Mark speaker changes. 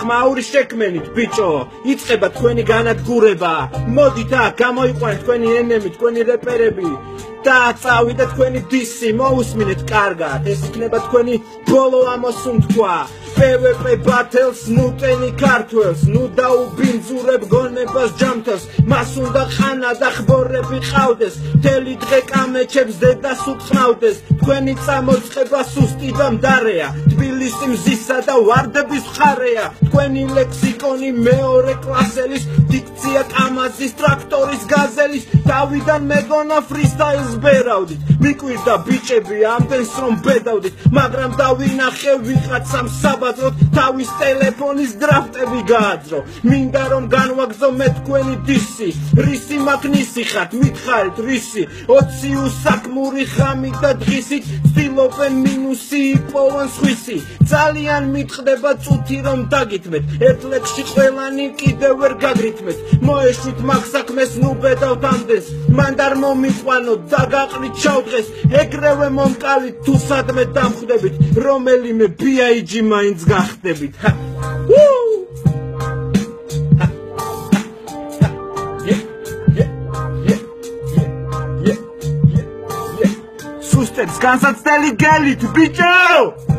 Speaker 1: ხმაური შექმენით ბიჭო იწყება თქვენი განადგურება მოდით აქ გამოიყვანეთ თქვენი ენემი თქვენი რეპერები და წავიდეთ თქვენი დისი მოусმინეთ კარგად ეს იქნება თქვენი ბოლო ამოსუნთქვა PvP battles ნუტენი ქართველს ნუ დაუბინძურებ გონებას ჯამთელს მას უნდა ხანა და ხბორები ყავდეს მთელი დღე კამეჩებს დედას უწყნავდეს თქვენი წამოწყება სუსტი და მდარეა თბილისი მზისა და ვარდების მხარეა თქვენი ლექსიკონი მეორე კლასელის დიქცია კამაზის ტრაქტორის გაზელის დავიდან მეგონა ფრისტაილს ბერავდით მიკვირდა ბიჭები ამდენს რომ ბედავდით მაგრამ დავინახე ვიღაცამ საბადროდ თავის ტელეფონის დრაფტები გააძრო მინდა რომ განვაგზო მე თქვენი დისი რისი მაგნისი ხართ მითხარით რისი 20 უსაქმური ხამი და დღისით ცდილობენ მინუსი იპოვონ სხვისი ძალიან მიტყდება წუთი რომ დაგითმეთ ერთ ლექსში ყველანი კიდევ ვერ გაგრითმეთ მოეშვით მაგ საქმეს ნუ ბედავთ ამდენს მანდ არ მომიყვანოთ და გაყრით ჩავდღეს ეგრევე მომკალით თუ სადმე დამხვდებით რომელიმე BIG მაინც გახდებით სუსტებს განსაცდელი გელით ბიჭო